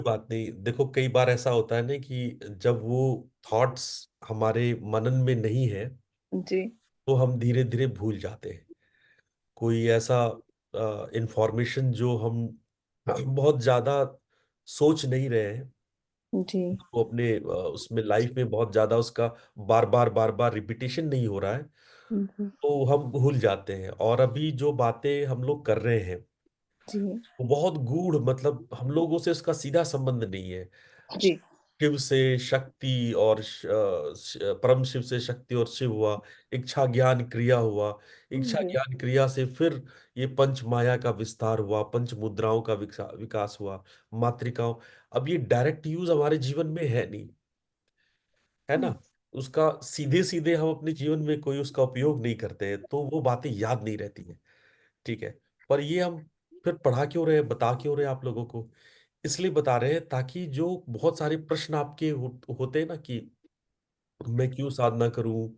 बात नहीं, देखो कई बार ऐसा होता है ना कि जब वो थॉट्स हमारे मनन में नहीं है जी, तो हम धीरे धीरे भूल जाते हैं। कोई ऐसा इंफॉर्मेशन जो हम बहुत ज्यादा सोच नहीं रहे हैं, जी। वो अपने उसमें लाइफ में बहुत ज्यादा उसका बार बार रिपीटेशन नहीं हो रहा है, हुँ, तो हम भूल जाते हैं। और अभी जो बातें हम लोग कर रहे हैं जी, वो बहुत गूढ़, मतलब हम लोगों से उसका सीधा संबंध नहीं है। जी, शिव से शक्ति और परम शिव से शक्ति और शिव हुआ, इच्छा ज्ञान क्रिया हुआ, इच्छा जी, ज्ञान क्रिया से फिर ये पंच माया का विस्तार हुआ, पंच मुद्राओं का विकास हुआ, मातृकाओं। अब ये डायरेक्ट यूज हमारे जीवन में है नहीं, है हुँ, ना। उसका सीधे सीधे हम अपने जीवन में कोई उसका उपयोग नहीं करते हैं, तो वो बातें याद नहीं रहती हैं। ठीक है। पर ये हम फिर पढ़ा क्यों रहे, बता क्यों रहे आप लोगों को? इसलिए बता रहे हैं ताकि जो बहुत सारे प्रश्न आपके होते हैं ना कि मैं क्यों साधना करूं,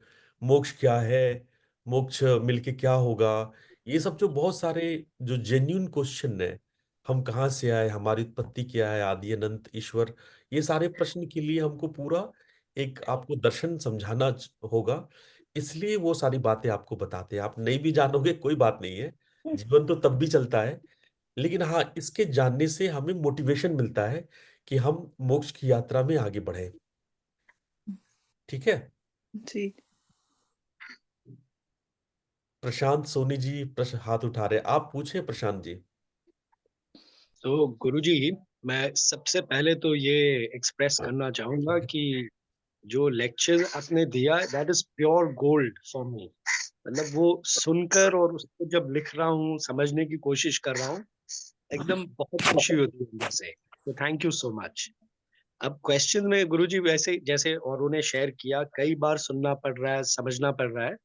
मोक्ष क्या है, मोक्ष मिलके क्या होगा, ये सब जो बहुत सारे जो जेन्यून क्वेश्चन है, हम कहाँ से आए, हमारी उत्पत्ति क्या है, आदि अनंत ईश्वर, ये सारे प्रश्न के लिए हमको पूरा एक आपको दर्शन समझाना होगा। इसलिए वो सारी बातें आपको बताते हैं। आप नहीं भी जानोगे कोई बात नहीं है, हुँ, जीवन तो तब भी चलता है। लेकिन हाँ, इसके जानने से हमें मोटिवेशन मिलता है कि हम मोक्ष की यात्रा में आगे बढ़े। ठीक है। जी। प्रशांत सोनी जी हाथ उठा रहे, आप पूछे प्रशांत जी। तो गुरुजी, मैं सबसे पहले तो ये एक्सप्रेस करना चाहूंगा कि जो लेक्चर आपने दिया that is pure gold for me. मतलब वो सुनकर और उसको जब लिख रहा हूँ, समझने की कोशिश कर रहा हूँ, एकदम बहुत खुशी होती है अंदर से। तो थैंक यू सो मच। अब क्वेश्चन में गुरुजी, वैसे जैसे औरों ने शेयर किया, कई बार सुनना पड़ रहा है, समझना पड़ रहा है।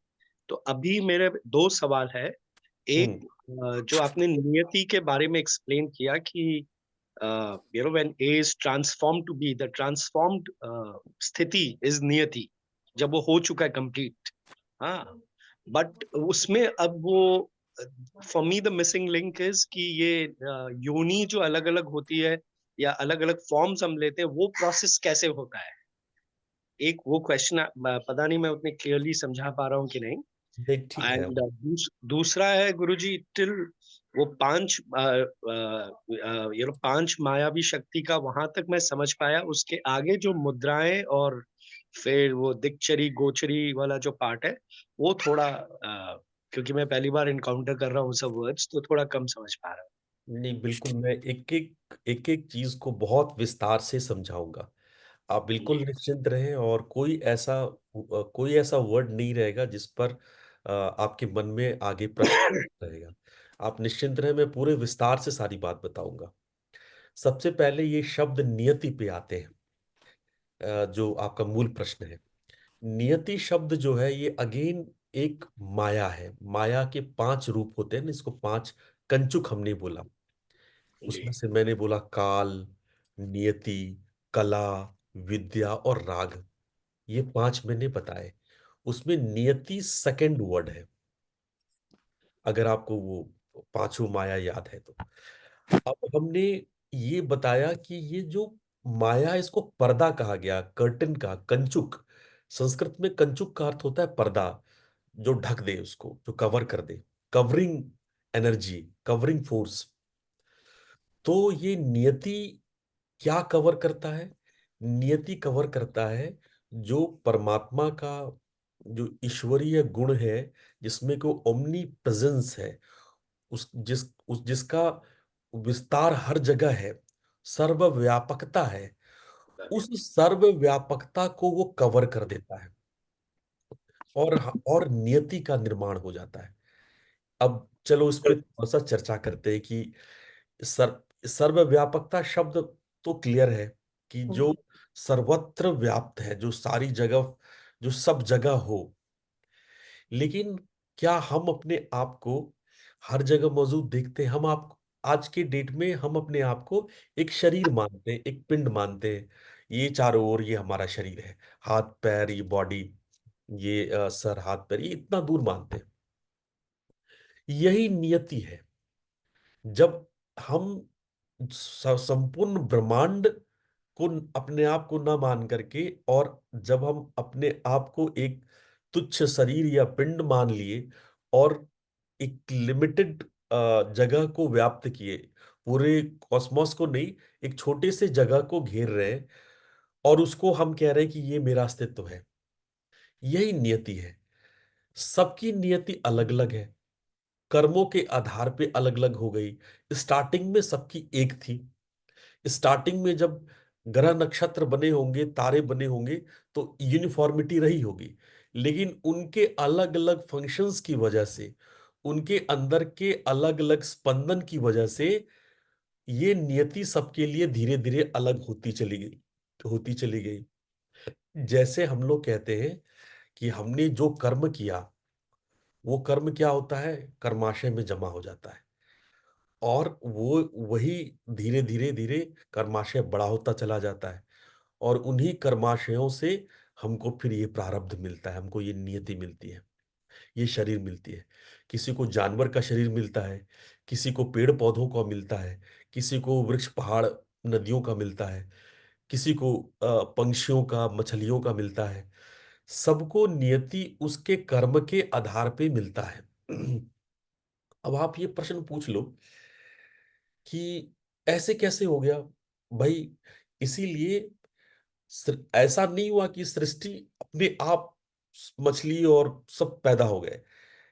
तो अभी मेरे दो सवाल है। एक, हम्म। जो आपने नियति के बारे में एक्सप्लेन किया कि when A is transformed to B, the transformed स्थिति is नियति, जब वो हो चुका है कंप्लीट। हाँ, बट उसमें अब वो, for me the missing link is कि ये योनि जो अलग अलग होती है या अलग अलग फॉर्म्स हम लेते हैं, वो प्रोसेस कैसे होता है? एक वो क्वेश्चन, पता नहीं मैं उतने क्लियरली समझा पा रहा हूँ कि नहीं। देख ठीक है। एंड दूसरा है गुरुजी, टिल वो पांच पांच मायावी शक्ति का वहां तक मैं समझ पाया। उसके आगे जो मुद्राएं और फिर वो दिक्चरी गोचरी वाला जो पार्ट है, वो थोड़ा क्योंकि मैं पहली बार इनकाउंटर कर रहा हूँ सब वर्ड्स, तो थोड़ा कम समझ पा रहा नहीं, बिल्कुल मैं एक एक चीज को बहुत विस्तार से समझाऊंगा। आप हूँ बिल्कुल जी। निश्चिंत रहें, और कोई ऐसा वर्ड नहीं रहेगा जिस पर आपके मन में आगे प्रश्न रहेगा। आप निश्चिंत रहें, मैं पूरे विस्तार से सारी बात बताऊंगा। सबसे पहले ये शब्द नियति पे आते हैं, जो आपका मूल प्रश्न है। नियति शब्द जो है ये अगेन एक माया है। माया के पांच रूप होते हैं ना, इसको पांच कंचुक हमने बोला। जी। उसमें से मैंने बोला काल, नियति, कला, विद्या और राग, ये पांच मैंने बताए। उसमें नियति सेकंड वर्ड है, अगर आपको वो पांचों माया याद है तो। अब हमने ये बताया कि ये जो माया, इसको पर्दा कहा गया, कर्टन का, कंचुक। संस्कृत में कंचुक का अर्थ होता है पर्दा, जो ढक दे, उसको जो कवर कर दे, कवरिंग एनर्जी, कवरिंग फोर्स। तो ये नियति क्या कवर करता है? नियति कवर करता है जो परमात्मा का जो ईश्वरीय गुण है, जिसमें को ओमनी प्रेजेंस है, जिसका विस्तार हर जगह है, सर्वव्यापकता है, उस सर्वव्यापकता को वो कवर कर देता है, और नियति का निर्माण हो जाता है। अब चलो इस पे थोड़ा सा चर्चा करते हैं कि सर्वव्यापकता शब्द तो क्लियर है कि जो सर्वत्र व्याप्त है, जो सारी जगह, जो सब जगह हो। लेकिन क्या हम अपने आप को हर जगह मौजूद देखते हैं? हम आप आज के डेट में हम अपने आप को एक शरीर मानते हैं, एक पिंड मानते हैं। ये चारों ओर ये हमारा शरीर है, हाथ पैर, ये बॉडी, ये सर हाथ पैर, ये इतना दूर मानते हैं। यही नियति है। जब हम संपूर्ण ब्रह्मांड को अपने आप को ना मान करके, और जब हम अपने आप को एक तुच्छ शरीर या पिंड मान लिए और एक लिमिटेड जगह को व्याप्त किए, पूरे कॉस्मोस को नहीं, एक छोटे से जगह को घेर रहे हैं, और उसको हम कह रहे हैं कि ये मेरा अस्तित्व है। यही नियति है। सबकी नियति अलग अलग है, कर्मों के आधार पे अलग अलग हो गई। स्टार्टिंग में सबकी एक थी। स्टार्टिंग में जब ग्रह नक्षत्र बने होंगे, तारे बने होंगे, तो यूनिफॉर्मिटी रही होगी, लेकिन उनके अलग अलग फंक्शंस की वजह से, उनके अंदर के अलग अलग स्पंदन की वजह से, ये नियति सबके लिए धीरे धीरे अलग होती चली गई। जैसे हम लोग कहते हैं कि हमने जो कर्म किया, वो कर्म क्या होता है, कर्माशय में जमा हो जाता है, और वो वही धीरे धीरे धीरे कर्माशय बड़ा होता चला जाता है, और उन्हीं कर्माशयों से हमको फिर ये प्रारब्ध मिलता है, हमको ये नियति मिलती है, ये शरीर मिलती है। किसी को जानवर का शरीर मिलता है, किसी को पेड़ पौधों का मिलता है, किसी को वृक्ष पहाड़ नदियों का मिलता है, किसी को पंछियों का, मछलियों का मिलता है। सबको नियति उसके कर्म के आधार पे मिलता है। अब आप ये प्रश्न पूछ लो कि ऐसे कैसे हो गया भाई। इसीलिए ऐसा नहीं हुआ कि सृष्टि अपने आप मछली और सब पैदा हो गए।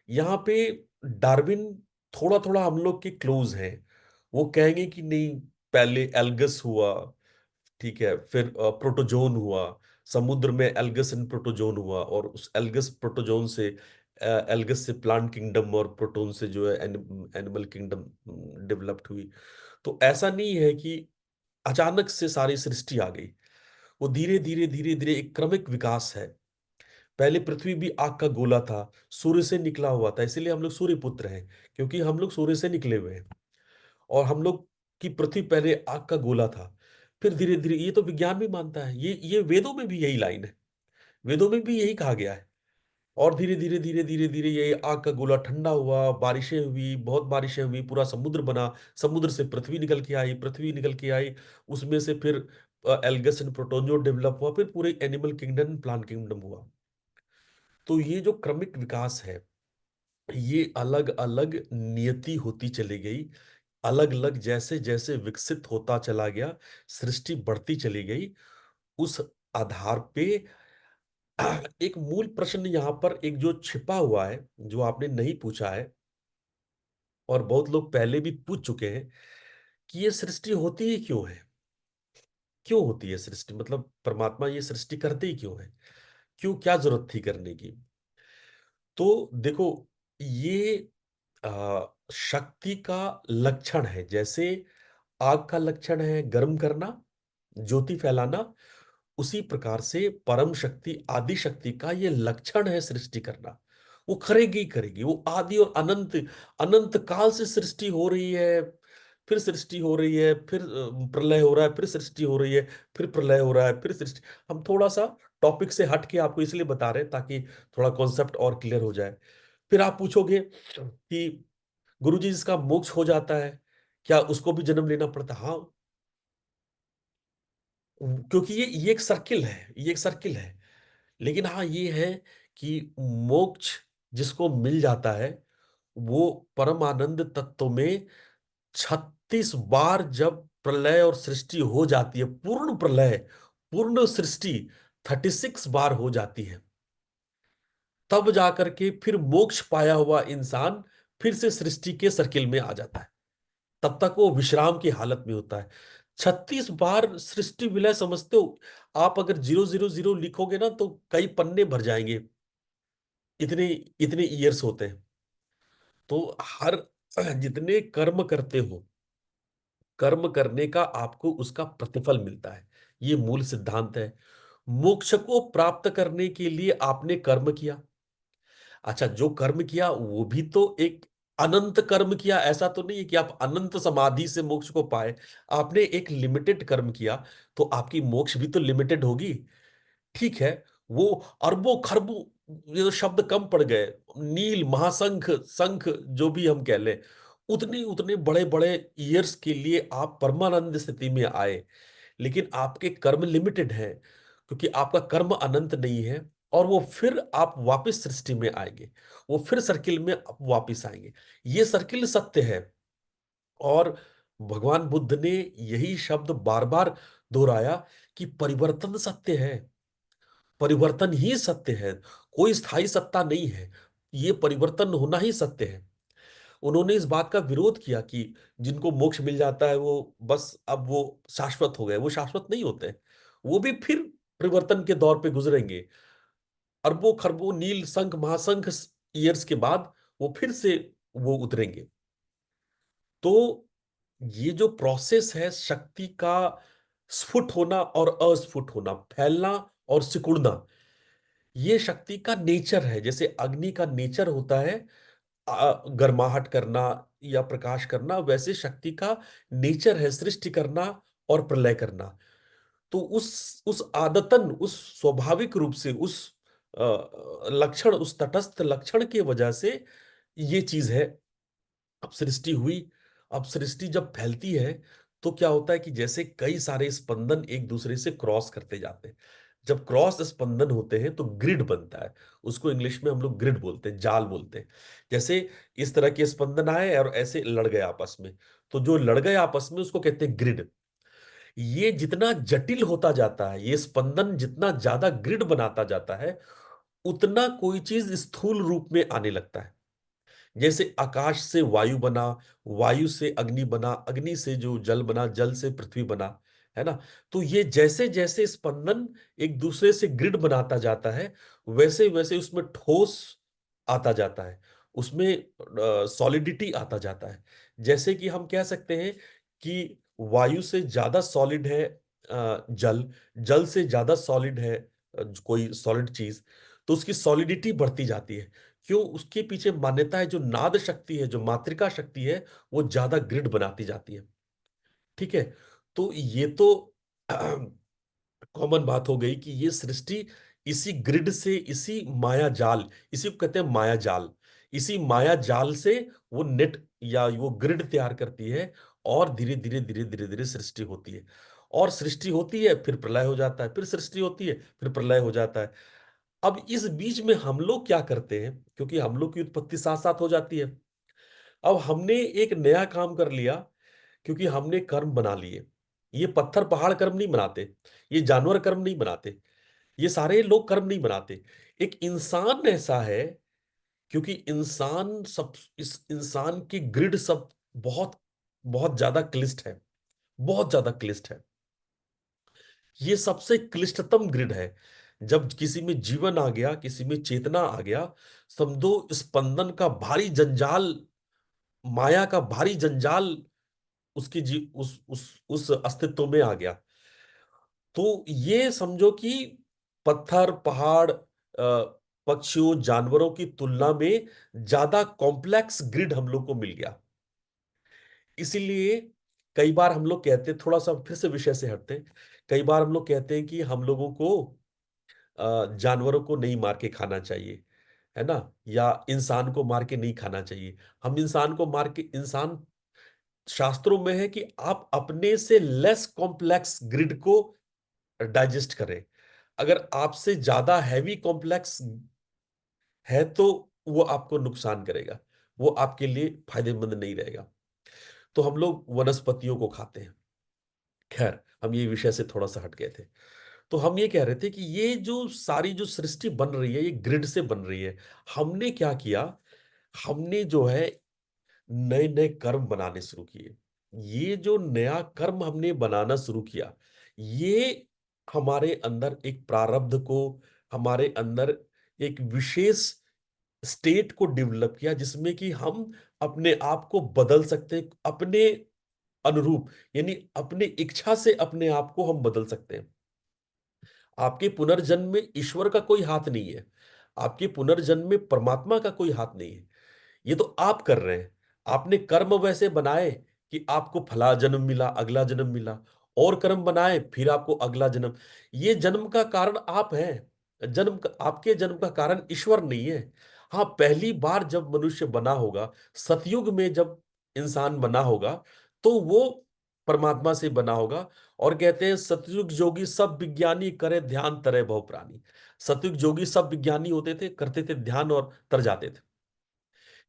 यहाँ पे डार्विन थोड़ा थोड़ा हम लोग के क्लोज हैं। वो कहेंगे कि नहीं, पहले एल्गस हुआ, ठीक है, फिर प्रोटोजोन हुआ, समुद्र में एल्गस एंड प्रोटोजोन हुआ, और उस एल्गस प्रोटोजोन से एल्गस से प्लांट किंगडम, और प्रोटोन से जो है एनिमल किंगडम डेवलप्ड हुई। तो ऐसा नहीं है कि अचानक से सारी सृष्टि आ गई। वो धीरे धीरे धीरे धीरे एक क्रमिक विकास है। पहले पृथ्वी भी आग का गोला था, सूर्य से निकला हुआ था, इसीलिए हम लोग सूर्य पुत्र हैं, क्योंकि हम लोग सूर्य से निकले हुए हैं। और हम लोग की पृथ्वी पहले आग का गोला था। फिर धीरे धीरे, ये तो विज्ञान भी मानता है, ये वेदों में भी यही लाइन है, वेदों में भी यही कहा गया है। और धीरे धीरे धीरे धीरे धीरे ये आग का गोला ठंडा हुआ, बारिशें हुई, बहुत बारिशें हुई, पूरा समुद्र बना, समुद्र से पृथ्वी निकल के आई, पृथ्वी निकल के आई, उसमें से फिर एल्गस एंड प्रोटोजो डेवलप हुआ, फिर पूरे एनिमल किंगडम, प्लांट किंगडम हुआ। तो ये जो क्रमिक विकास है, ये अलग अलग नियति होती चली गई, अलग अलग जैसे जैसे विकसित होता चला गया, सृष्टि बढ़ती चली गई। उस आधार पे एक मूल प्रश्न यहां पर एक जो छिपा हुआ है, जो आपने नहीं पूछा है, और बहुत लोग पहले भी पूछ चुके हैं, कि ये सृष्टि होती ही क्यों है, क्यों होती है सृष्टि, मतलब परमात्मा ये सृष्टि करते ही क्यों है, क्यों, क्या जरूरत थी करने की। तो देखो, ये शक्ति का लक्षण है। जैसे आग का लक्षण है गर्म करना, ज्योति फैलाना, उसी प्रकार से परम शक्ति, आदि शक्ति का ये लक्षण है सृष्टि करना। वो करेगी ही करेगी, वो आदि और अनंत, अनंत काल से सृष्टि हो रही है, फिर सृष्टि हो रही है, फिर प्रलय हो रहा है, फिर सृष्टि हो रही है, फिर प्रलय हो रहा है, फिर सृष्टि। हम थोड़ा सा टॉपिक से हट के आपको इसलिए बता रहे हैं ताकि थोड़ा कॉन्सेप्ट और क्लियर हो जाए। फिर आप पूछोगे कि गुरुजी, जिसका मोक्ष हो जाता है, क्या उसको भी जन्म लेना पड़ता? हाँ, क्योंकि ये एक सर्किल है, ये एक सर्किल है। लेकिन हाँ, ये है कि मोक्ष जिसको मिल जाता है, वो परम आनंद तत्व में 36 बार जब प्रलय और सृष्टि हो जाती है, पूर्ण प्रलय, पूर्ण सृष्टि 36 बार हो जाती है, तब जाकर के फिर मोक्ष पाया हुआ इंसान फिर से सृष्टि के सर्किल में आ जाता है। तब तक वो विश्राम की हालत में होता है। 36 बार सृष्टि विलय समझते हो? आप अगर 000 लिखोगे ना, तो कई पन्ने भर जाएंगे, इतने इतने ईयर्स होते हैं। तो हर जितने कर्म करते हो, कर्म करने का आपको उसका प्रतिफल मिलता है। ये मूल सिद्धांत है। मोक्ष को प्राप्त करने के लिए आपने कर्म किया। अच्छा, जो कर्म किया वो भी तो एक अनंत कर्म किया, ऐसा तो नहीं है कि आप अनंत समाधि से मोक्ष को पाए। आपने एक लिमिटेड कर्म किया, तो आपकी मोक्ष भी तो लिमिटेड होगी। ठीक है, वो अरबों खरबों, ये तो शब्द कम पड़ गए, नील महाशंख, शंख जो भी हम कह लें, उतने उतने बड़े बड़े ईयर्स के लिए आप परमानंद स्थिति में आए, लेकिन आपके कर्म लिमिटेड हैं, क्योंकि आपका कर्म अनंत नहीं है। और वो फिर आप वापस सृष्टि में आएंगे, वो फिर सर्किल में आप वापस आएंगे। ये सर्किल सत्य है। और भगवान बुद्ध ने यही शब्द बार बार दोहराया कि परिवर्तन सत्य है, परिवर्तन ही सत्य है, कोई स्थायी सत्ता नहीं है, ये परिवर्तन होना ही सत्य है। उन्होंने इस बात का विरोध किया कि जिनको मोक्ष मिल जाता है वो बस अब वो शाश्वत हो गए। वो शाश्वत नहीं होते, वो भी फिर परिवर्तन के दौर पे गुजरेंगे। अरबों खरबों नील संख महासंख ईयर्स के बाद वो फिर से वो उतरेंगे। तो ये जो प्रोसेस है शक्ति का स्फुट होना और अस्फुट होना, फैलना और सिकुड़ना, ये शक्ति का नेचर है। जैसे अग्नि का नेचर होता है गर्माहट करना या प्रकाश करना, वैसे शक्ति का नेचर है सृष्टि करना और प्रलय करना। तो उस आदतन, उस स्वाभाविक रूप से, उस लक्षण, उस तटस्थ लक्षण के वजह से ये चीज है। अब सृष्टि हुई। अब सृष्टि जब फैलती है तो क्या होता है कि जैसे कई सारे स्पंदन एक दूसरे से क्रॉस करते जाते हैं। जब क्रॉस स्पंदन होते हैं तो ग्रिड बनता है। उसको इंग्लिश में हम लोग ग्रिड बोलते हैं, जाल बोलते हैं। जैसे इस तरह के स्पंदन आए और ऐसे लड़ गए आपस में, तो जो लड़ गए आपस में उसको कहते हैं ग्रिड। ये जितना जटिल होता जाता है, ये स्पंदन जितना ज्यादा ग्रिड बनाता जाता है, उतना कोई चीज स्थूल रूप में आने लगता है। जैसे आकाश से वायु बना, वायु से अग्नि बना, अग्नि से जो जल बना, जल से पृथ्वी बना, है ना। तो ये जैसे जैसे स्पंदन एक दूसरे से ग्रिड बनाता जाता है, वैसे वैसे उसमें ठोस आता जाता है, उसमें सॉलिडिटी आता जाता है। जैसे कि हम कह सकते हैं कि वायु से ज्यादा सॉलिड है जल, जल से ज्यादा सॉलिड है कोई सॉलिड चीज, तो उसकी सॉलिडिटी बढ़ती जाती है। क्यों? उसके पीछे मान्यता है, जो नाद शक्ति है, जो मातृका शक्ति है, वो ज्यादा ग्रिड बनाती जाती है। ठीक है। तो ये तो कॉमन बात हो गई कि ये सृष्टि इसी ग्रिड से, इसी माया जाल, इसी को कहते हैं माया जाल, इसी माया जाल से वो नेट या वो ग्रिड तैयार करती है। और धीरे धीरे धीरे धीरे धीरे सृष्टि होती है। और सृष्टि होती है फिर प्रलय हो जाता है, फिर सृष्टि होती है फिर प्रलय हो जाता है। अब इस बीच में हम लोग क्या करते हैं, क्योंकि हम लोग की उत्पत्ति साथ साथ हो जाती है। अब हमने एक नया काम कर लिया, क्योंकि हमने कर्म बना लिए। ये पत्थर पहाड़ कर्म नहीं बनाते, ये जानवर कर्म नहीं बनाते, ये सारे लोग कर्म नहीं बनाते। एक इंसान ऐसा है, क्योंकि इंसान सब, इस इंसान की ग्रिड सब बहुत बहुत ज्यादा क्लिष्ट है, बहुत ज्यादा क्लिष्ट है। ये सबसे क्लिष्टतम ग्रिड है। जब किसी में जीवन आ गया, किसी में चेतना आ गया, समझो स्पंदन का भारी जंजाल, माया का भारी जंजाल उसकी जी उस अस्तित्व में आ गया। तो ये समझो कि पत्थर पहाड़ पक्षियों जानवरों की तुलना में ज्यादा कॉम्प्लेक्स ग्रिड हम लोग को मिल गया। इसीलिए कई बार हम लोग कहते हैं, थोड़ा सा फिर से विषय से हटते हैं, कई बार हम लोग कहते हैं कि हम लोगों को जानवरों को नहीं मार के खाना चाहिए, है ना, या इंसान को मार के नहीं खाना चाहिए। हम इंसान को मार के, इंसान शास्त्रों में है कि आप अपने से लेस कॉम्प्लेक्स ग्रिड को डाइजेस्ट करें। अगर आपसे ज्यादा हैवी कॉम्प्लेक्स है तो वो आपको नुकसान करेगा, वो आपके लिए फायदेमंद नहीं रहेगा। तो हम लोग वनस्पतियों को खाते हैं। खैर, हम ये विषय से थोड़ा सा हट गए थे। तो हम ये कह रहे थे कि ये जो सारी जो सृष्टि बन रही है, ये ग्रिड से बन रही है। हमने क्या किया, हमने जो है नए नए कर्म बनाने शुरू किए। ये जो नया कर्म हमने बनाना शुरू किया, ये हमारे अंदर एक प्रारब्ध को, हमारे अंदर एक विशेष स्टेट को डेवलप किया, जिसमें कि हम अपने आप को बदल सकते हैं अपने अनुरूप, यानी अपने इच्छा से अपने आप को हम बदल सकते हैं। आपके पुनर्जन्म में ईश्वर का कोई हाथ नहीं है, आपके पुनर्जन्म में परमात्मा का कोई हाथ नहीं है। ये तो आप कर रहे हैं। आपने कर्म वैसे बनाए कि आपको फला जन्म मिला, अगला जन्म मिला, और कर्म बनाए फिर आपको अगला जन्म। ये जन्म का कारण आप हैं, आपके जन्म का कारण ईश्वर नहीं है। हाँ, पहली बार जब मनुष्य बना होगा, सतयुग में जब इंसान बना होगा तो वो परमात्मा से बना होगा। और कहते हैं सतयुग जोगी सब विज्ञानी करे ध्यान तरे भव प्राणी। सतयुग जोगी सब विज्ञानी होते थे, करते थे ध्यान और तर जाते थे।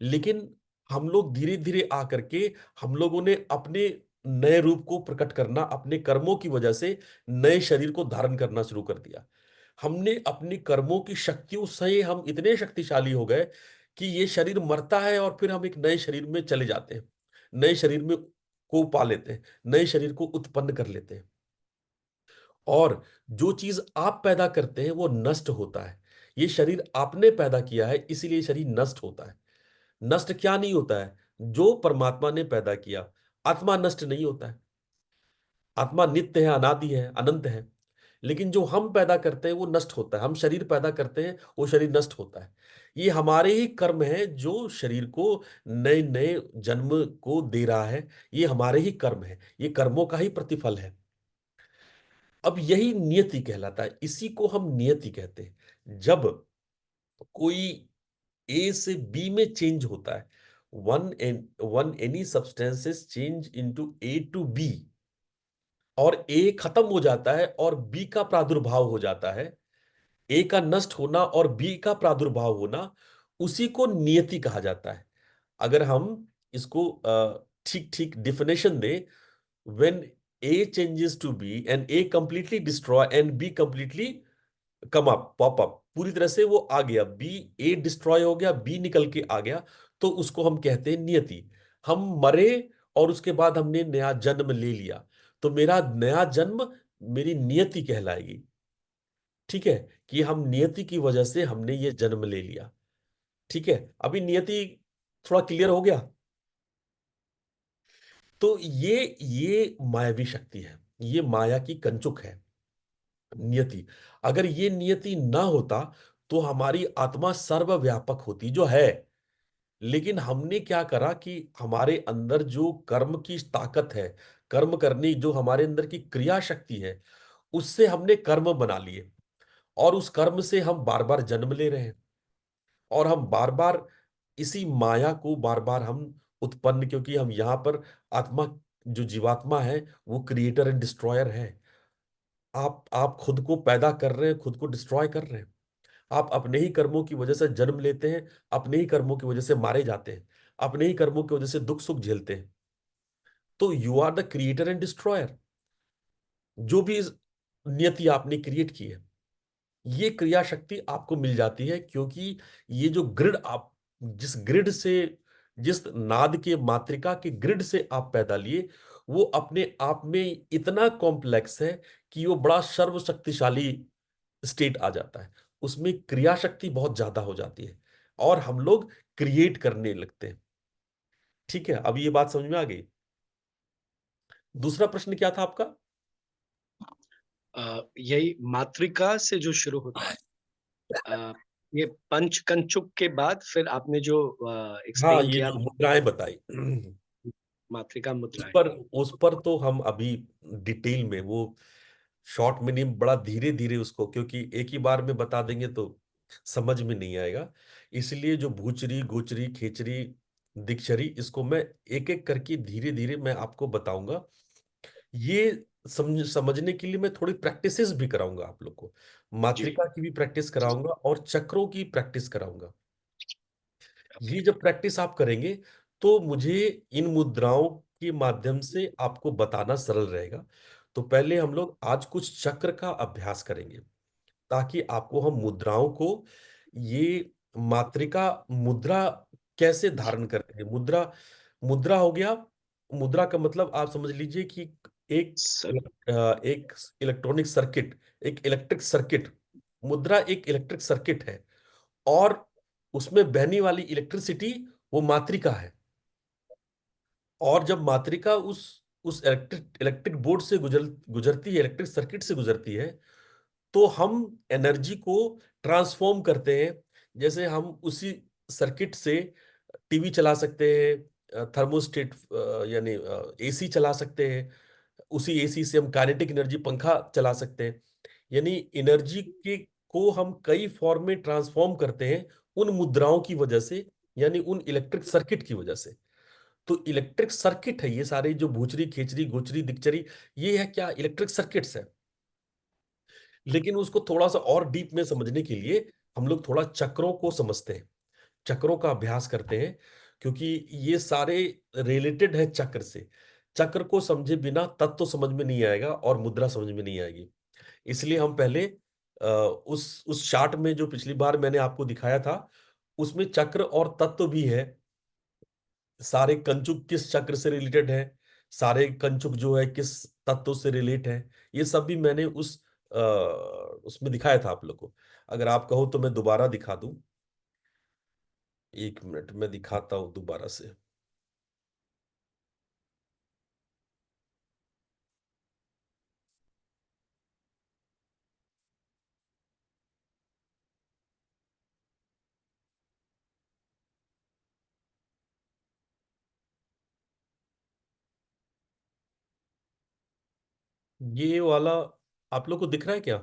लेकिन हम लोग धीरे धीरे आकर के हम लोगों ने अपने नए रूप को प्रकट करना, अपने कर्मों की वजह से नए शरीर को धारण करना शुरू कर दिया। हमने अपने कर्मों की शक्तियों से हम इतने शक्तिशाली हो गए कि ये शरीर मरता है और फिर हम एक नए शरीर में चले जाते हैं, नए शरीर में को पा लेते हैं, नए शरीर को उत्पन्न कर लेते हैं। और जो चीज आप पैदा करते हैं वो नष्ट होता है। ये शरीर आपने पैदा किया है, इसीलिए शरीर नष्ट होता है। नष्ट क्या नहीं होता है? जो परमात्मा ने पैदा किया। आत्मा नष्ट नहीं होता है, आत्मा नित्य है, अनादि है, अनंत है। लेकिन जो हम पैदा करते हैं वो नष्ट होता है। हम शरीर पैदा करते हैं, वो शरीर नष्ट होता है। ये हमारे ही कर्म है जो शरीर को नए नए जन्म को दे रहा है। ये हमारे ही कर्म है, ये कर्मों का ही प्रतिफल है। अब यही नियति कहलाता है, इसी को हम नियति कहते हैं। जब कोई ए से बी में चेंज होता है, one any substances change into A to B, और ए खत्म हो जाता है और बी का प्रादुर्भाव हो जाता है। ए का नष्ट होना और बी का प्रादुर्भाव होना, उसी को नियति कहा जाता है। अगर हम इसको ठीक ठीक डिफिनेशन दें, when A changes to B and A completely destroy and B completely come up pop up, पूरी तरह से वो आ गया, बी ए डिस्ट्रॉय हो गया, बी निकल के आ गया, तो उसको हम कहते हैं नियति। हम मरे और उसके बाद हमने नया जन्म ले लिया, तो मेरा नया जन्म मेरी नियति कहलाएगी। ठीक है, कि हम नियति की वजह से हमने ये जन्म ले लिया। ठीक है, अभी नियति थोड़ा क्लियर हो गया? तो ये मायावी शक्ति है, ये माया की कंचुक है नियति। अगर ये नियति ना होता तो हमारी आत्मा सर्वव्यापक होती, जो है। लेकिन हमने क्या करा कि हमारे अंदर जो कर्म की ताकत है, कर्म करने जो हमारे अंदर की क्रिया शक्ति है, उससे हमने कर्म बना लिए, और उस कर्म से हम बार बार जन्म ले रहे हैं। और हम बार बार इसी माया को बार बार हम उत्पन्न, क्योंकि हम यहां पर आत्मा, जो जीवात्मा है, वो क्रिएटर एंड डिस्ट्रॉयर है। आप खुद को पैदा कर रहे हैं, खुद को डिस्ट्रॉय कर रहे हैं। आप अपने ही कर्मों की वजह से जन्म लेते हैं, अपने ही कर्मों की वजह से मारे जाते हैं, अपने ही कर्मों की वजह से दुख सुख झेलते हैं। तो you are the creator and destroyer. जो भी नियति आपने क्रिएट की है, ये क्रिया शक्ति आपको मिल जाती है, क्योंकि ये जो ग्रिड आप, जिस ग्रिड से, जिस नाद के मात्रिका के ग्रिड से आप पैदा लिए, वो अपने आप में इतना कॉम्प्लेक्स है कि वो बड़ा सर्वशक्तिशाली स्टेट आ जाता है। उसमें क्रिया शक्ति बहुत ज्यादा हो जाती है और हम लोग क्रिएट करने लगते हैं। ठीक है, अब ये बात समझ में आ गई? दूसरा प्रश्न क्या था आपका? यही मातृका से जो शुरू होता है, ये पंचकंचुक के बाद फिर आपने जो हाँ, एक्सप्लेन ये किया जो मुद्राएं बताई मातृका उस मुद्राएं। पर उस पर तो हम अभी डिटेल में, वो शॉर्ट में नहीं, बड़ा धीरे धीरे उसको, क्योंकि एक ही बार में बता देंगे तो समझ में नहीं आएगा। इसलिए जो भूचरी गोचरी खेचरी दिक्चरी, इसको मैं एक एक करके धीरे धीरे मैं आपको बताऊंगा। ये समझने के लिए मैं थोड़ी प्रैक्टिसेस भी कराऊंगा आप लोग को। जी, मात्रिका की भी प्रैक्टिस कराऊंगा और चक्रों की प्रैक्टिस कराऊंगा। ये जब प्रैक्टिस आप करेंगे तो मुझे इन मुद्राओं के माध्यम से आपको बताना सरल रहेगा। तो पहले हम लोग आज कुछ चक्र का अभ्यास करेंगे, ताकि आपको हम मुद्राओं को, ये मात्रिका मुद्रा कैसे धारण करते हैं। मुद्रा, मुद्रा हो गया, मुद्रा का मतलब आप समझ लीजिए कि एक सर। एक इलेक्ट्रॉनिक सर्किट, एक इलेक्ट्रिक सर्किट। मुद्रा एक इलेक्ट्रिक सर्किट है, और उसमें बहने वाली इलेक्ट्रिसिटी वो मात्रिका है। और जब मात्रिका उस इलेक्ट्रिक इलेक्ट्रिक बोर्ड से गुजरती है, इलेक्ट्रिक सर्किट से गुजरती है, तो हम एनर्जी को ट्रांसफॉर्म करते हैं। जैसे हम उसी सर्किट से टीवी चला सकते हैं, थर्मोस्टेट यानी एसी चला सकते हैं। उसी एसी से हम काइनेटिक एनर्जी पंखा चला सकते हैं। यानी एनर्जी के को हम कई फॉर्म में ट्रांसफॉर्म करते हैं उन मुद्राओं की वजह से, यानी उन इलेक्ट्रिक सर्किट की वजह से। तो इलेक्ट्रिक सर्किट है ये सारे, जो भूचरी खेचरी गोचरी दिक्चरी, ये है क्या, इलेक्ट्रिक सर्किट्स है। लेकिन उसको थोड़ा सा और डीप में समझने के लिए हम लोग थोड़ा चक्रों को समझते हैं, चक्रों का अभ्यास करते हैं, क्योंकि ये सारे रिलेटेड है चक्र से। चक्र को समझे बिना तत्व समझ में नहीं आएगा और मुद्रा समझ में नहीं आएगी। इसलिए हम पहले उस चार्ट में जो पिछली बार मैंने आपको दिखाया था, उसमें चक्र और तत्व भी है। सारे कंचुक किस चक्र से रिलेटेड है, सारे कंचुक जो है किस तत्व से रिलेट है, ये सब भी मैंने उसमें दिखाया था आप लोग को। अगर आप कहो तो मैं दोबारा दिखा दूं, 1 मिनट में दिखाता हूं दोबारा से। ये वाला आप लोग को दिख रहा है क्या?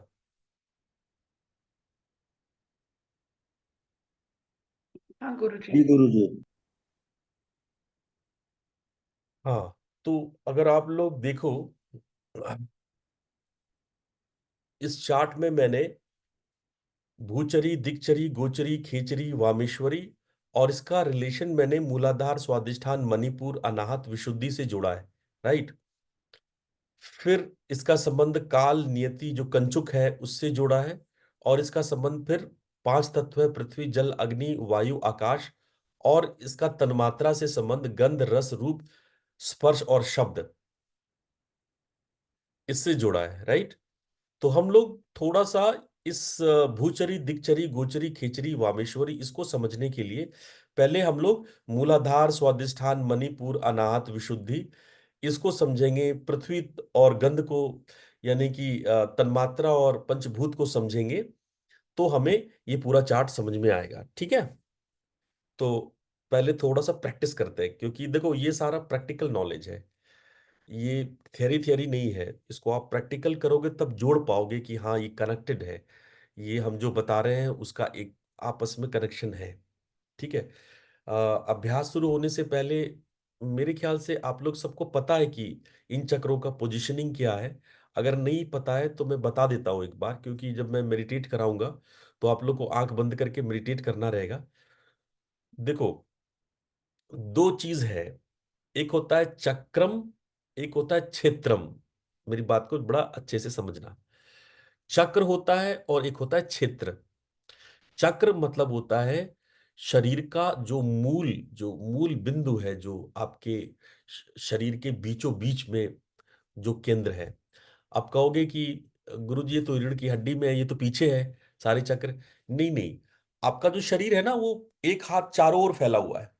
हाँ गुरुजी। जी गुरुजी। हाँ, तो अगर आप लोग देखो, इस चार्ट में मैंने भूचरी दिक्चरी गोचरी खेचरी वामेश्वरी और इसका रिलेशन मैंने मूलाधार स्वादिष्ठान मणिपुर अनाहत विशुद्धि से जोड़ा है, राइट। फिर इसका संबंध काल नियति जो कंचुक है उससे जोड़ा है, और इसका संबंध फिर 5 तत्व है, पृथ्वी जल अग्नि वायु आकाश, और इसका तन्मात्रा से संबंध गंध रस रूप स्पर्श और शब्द, इससे जोड़ा है, राइट। तो हम लोग थोड़ा सा इस भूचरी दिक्चरी गोचरी खेचरी वामेश्वरी इसको समझने के लिए पहले हम लोग मूलाधार स्वादिष्ठान मणिपुर अनाहत विशुद्धि इसको समझेंगे, पृथ्वी और गंध को, यानी कि तन्मात्रा और पंचभूत को समझेंगे, तो हमें ये पूरा चार्ट समझ में आएगा, ठीक है। तो पहले थोड़ा सा प्रैक्टिस करते हैं, क्योंकि देखो ये सारा प्रैक्टिकल नॉलेज है, ये थियरी थियरी नहीं है। इसको आप प्रैक्टिकल करोगे तब जोड़ पाओगे कि हाँ ये कनेक्टेड है, ये हम जो बता रहे हैं उसका एक आपस में कनेक्शन है, ठीक है। अभ्यास शुरू होने से पहले मेरे ख्याल से आप लोग सबको पता है कि इन चक्रों का पोजीशनिंग क्या है। अगर नहीं पता है तो मैं बता देता हूँ एक बार, क्योंकि जब मैं मेडिटेट कराऊंगा तो आप लोग को आंख बंद करके मेडिटेट करना रहेगा। देखो, दो चीज है, एक होता है चक्रम, एक होता है क्षेत्रम। मेरी बात को बड़ा अच्छे से समझना। चक्र होता है और एक होता है क्षेत्र। चक्र मतलब होता है शरीर का जो मूल बिंदु है, जो आपके शरीर के बीचों बीच में जो केंद्र है। आप कहोगे कि गुरुजी ये तो रीढ़ की हड्डी में है, ये तो पीछे है सारे चक्र। नहीं नहीं, आपका जो शरीर है ना, वो एक हाथ चारों ओर फैला हुआ है।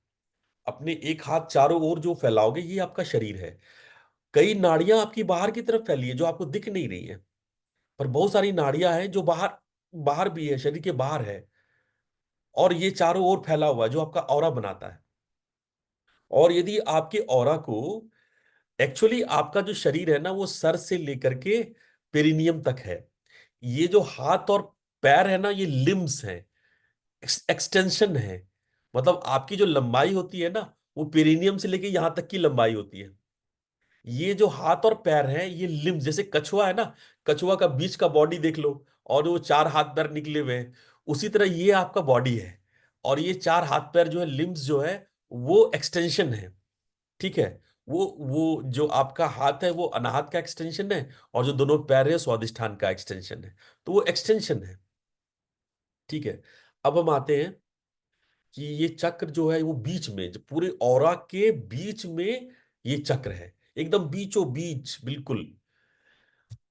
अपने एक हाथ चारों ओर जो फैलाओगे ये आपका शरीर है। कई नाड़ियां आपकी बाहर की तरफ फैली है जो आपको दिख नहीं रही है, पर बहुत सारी नाड़ियां हैं जो बाहर बाहर भी है, शरीर के बाहर है, और ये चारों ओर फैला हुआ है जो आपका ऑरा बनाता है। और यदि आपके ऑरा को, एक्चुअली आपका जो शरीर है ना वो सर से लेकर के पेरिनियम तक है। ये जो हाथ और पैर है ना ये लिम्स है, एक्सटेंशन है। मतलब आपकी जो लंबाई होती है ना वो पेरिनियम से लेके यहां तक की लंबाई होती है। ये जो हाथ और पैर हैं ये लिम्स, जैसे कछुआ है ना, कछुआ का बीच का बॉडी देख लो, और वो 4 हाथ पैर निकले हुए हैं, उसी तरह ये आपका बॉडी है। और ये 4 हाथ पैर जो है, लिम्स जो है, वो एक्सटेंशन है, ठीक है। वो जो आपका हाथ है वो अनाहत का एक्सटेंशन है, और जो दोनों पैर है स्वादिष्ठान का एक्सटेंशन है। तो वो एक्सटेंशन है, ठीक है। अब हम आते हैं कि ये चक्र जो है वो बीच में, जो पूरे ऑरा के बीच में ये चक्र है, एकदम बीचों बीच बिल्कुल।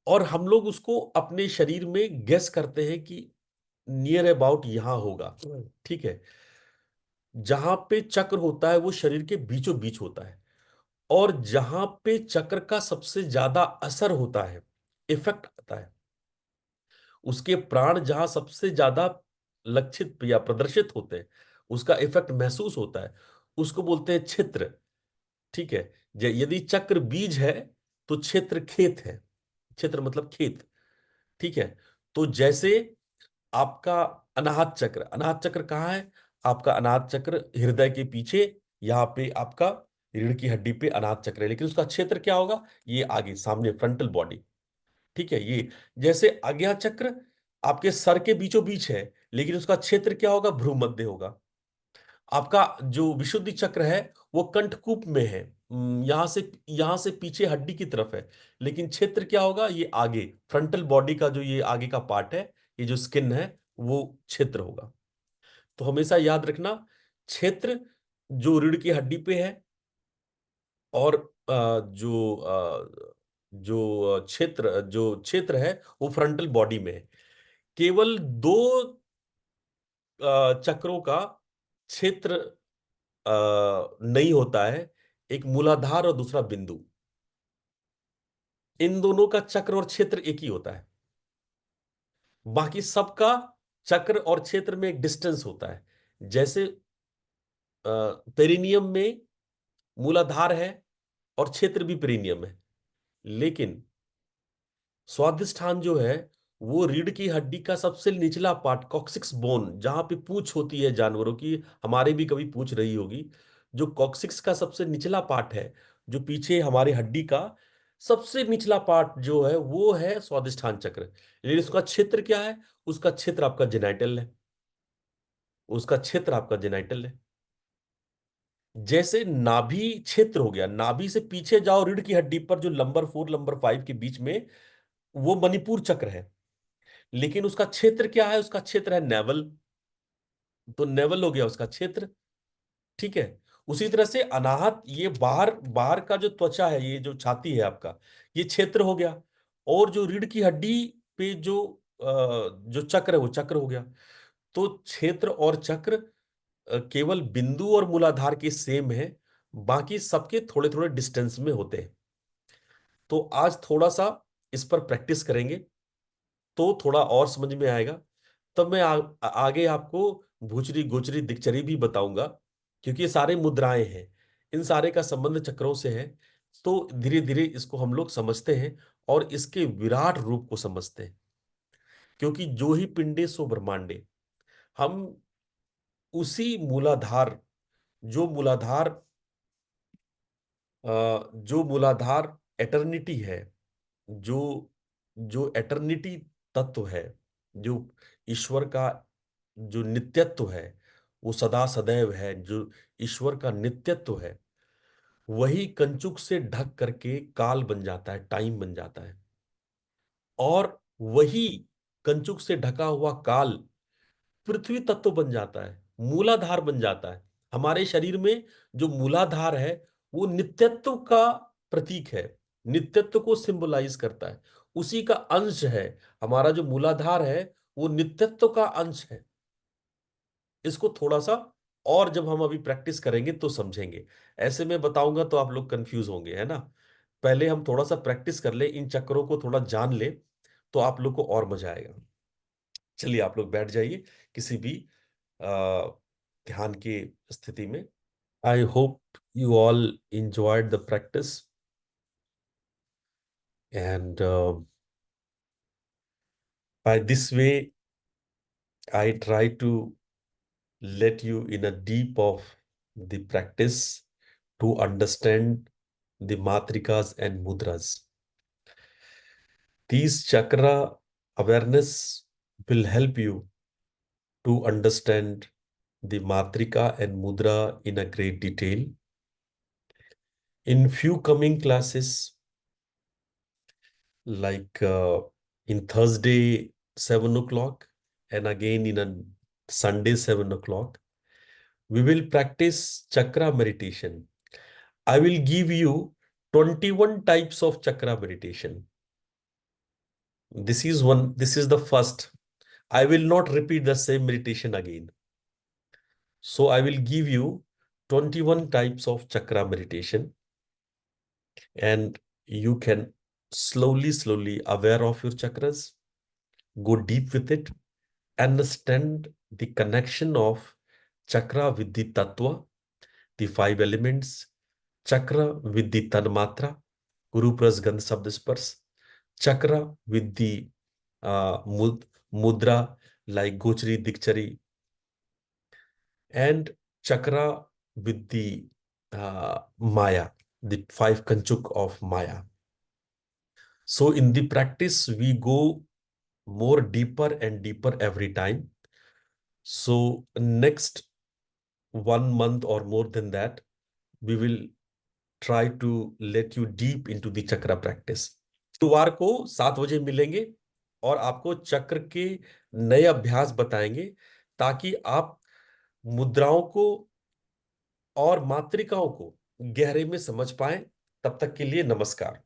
और हम लोग उसको अपने शरीर में गेस करते हैं कि नियर अबाउट यहां होगा, ठीक है। जहां पे चक्र होता है वो शरीर के बीचों बीच होता है, और जहां पे चक्र का सबसे ज्यादा असर होता है, इफेक्ट आता है, उसके प्राण जहां सबसे ज्यादा लक्षित या प्रदर्शित होते हैं, उसका इफेक्ट महसूस होता है, उसको बोलते हैं क्षेत्र, ठीक है। यदि चक्र बीज है तो क्षेत्र खेत है, क्षेत्र मतलब खेत, ठीक है। तो जैसे आपका अनाहत चक्र, अनाहत चक्र कहाँ है? आपका अनाहत चक्र हृदय के पीछे, यहाँ पे आपका रीढ़ की हड्डी पे अनाहत चक्र है, लेकिन उसका क्षेत्र क्या होगा, ये आगे सामने फ्रंटल बॉडी। ठीक है, ये जैसे आज्ञा चक्र आपके सर के बीचों बीच है, लेकिन उसका क्षेत्र क्या होगा, भ्रूमध्य होगा। आपका जो विशुद्धि चक्र है वो कंठकूप में है, यहां से पीछे हड्डी की तरफ है, लेकिन क्षेत्र क्या होगा, ये आगे फ्रंटल बॉडी का जो ये आगे का पार्ट है, ये जो स्किन है वो क्षेत्र होगा। तो हमेशा याद रखना, क्षेत्र जो रीढ़ की हड्डी पे है, और जो क्षेत्र है वो फ्रंटल बॉडी में है। केवल दो चक्रों का क्षेत्र नहीं होता है, एक मूलाधार और दूसरा बिंदु। इन दोनों का चक्र और क्षेत्र एक ही होता है, बाकी सबका चक्र और क्षेत्र में एक डिस्टेंस होता है। जैसे पेरिनियम में मूलाधार है और क्षेत्र भी पेरिनियम है, लेकिन स्वादिष्ठान जो है वो रीढ़ की हड्डी का सबसे निचला पार्ट, कॉक्सिक्स बोन, जहां पे पूंछ होती है जानवरों की, हमारे भी कभी पूंछ रही होगी, जो कॉक्सिक्स का सबसे निचला पार्ट है, जो पीछे हमारी हड्डी का सबसे निचला पार्ट जो है वो है स्वादिष्ठान चक्र। लेकिन उसका क्षेत्र क्या है, उसका क्षेत्र आपका जेनाइटल है, उसका क्षेत्र आपका जेनाइटल है। जैसे नाभि क्षेत्र हो गया, नाभि से पीछे जाओ रीढ़ की हड्डी पर, जो नंबर 4 नंबर 5 के बीच में, वो मणिपुर चक्र है, लेकिन उसका क्षेत्र क्या है, उसका क्षेत्र है नेवल। तो नेवल हो गया उसका क्षेत्र। ठीक है, उसी तरह से अनाहत, ये बाहर बाहर का जो त्वचा है, ये जो छाती है आपका, ये क्षेत्र हो गया। और जो रीढ़ की हड्डी पे जो चक्र है वो चक्र हो गया। तो क्षेत्र और चक्र केवल बिंदु और मूलाधार के सेम है, बाकी सबके थोड़े थोड़े डिस्टेंस में होते हैं। तो आज थोड़ा सा इस पर प्रैक्टिस करेंगे तो थोड़ा और समझ में आएगा। तब मैं आगे आपको भूचरी गोचरी दिक्चरी भी बताऊंगा, क्योंकि ये सारे मुद्राएं हैं, इन सारे का संबंध चक्रों से है। तो धीरे धीरे इसको हम लोग समझते हैं और इसके विराट रूप को समझते हैं, क्योंकि जो ही पिंडे सो ब्रह्मांडे, हम उसी मूलाधार, जो मूलाधार जो मूलाधार एटर्निटी है, जो जो एटर्निटी तत्व है, जो ईश्वर का जो नित्यत्व है, वो सदा सदैव है, जो ईश्वर का नित्यत्व है, वही कंचुक से ढक करके काल बन जाता है, टाइम बन जाता है। और वही कंचुक से ढका हुआ काल पृथ्वी तत्व बन जाता है, मूलाधार बन जाता है। हमारे शरीर में जो मूलाधार है वो नित्यत्व का प्रतीक है, नित्यत्व को सिंबलाइज करता है, उसी का अंश है। हमारा जो मूलाधार है वो नित्यत्व का अंश है। इसको थोड़ा सा और जब हम अभी प्रैक्टिस करेंगे तो समझेंगे, ऐसे में बताऊंगा तो आप लोग कंफ्यूज होंगे, है ना। पहले हम थोड़ा सा प्रैक्टिस कर ले, इन चक्रों को थोड़ा जान ले, तो आप लोग को और मजा आएगा। चलिए आप लोग बैठ जाइए किसी भी अ, ध्यान की स्थिति में। I hope you all enjoyed the practice, and by this way I try to let you in a deep of the practice to understand the matrikas and mudras. These chakra awareness will help you to understand the matrika and mudra in a great detail. In few coming classes, like in Thursday 7 o'clock, and again in a Sunday 7 o'clock, we will practice chakra meditation. I will give you 21 types of chakra meditation. This is the first. I will not repeat the same meditation again. So I will give you 21 types of chakra meditation, and you can slowly aware of your chakras, go deep with it, understand the connection of chakra with the tattva, the 5 elements, chakra with the tanmatra, guru pras gandh sabd spars, chakra with the mudra like gochari dikchari, and chakra with the Maya, the 5 Kanchuk of Maya. So in the practice, we go more deeper and deeper every time. So next 1 month or more than that, we will try to let you deep into the chakra practice. गुरुवार को 7 बजे मिलेंगे और आपको चक्र के नए अभ्यास बताएंगे ताकि आप मुद्राओं को और मात्रिकाओं को गहरे में समझ पाए। तब तक के लिए नमस्कार।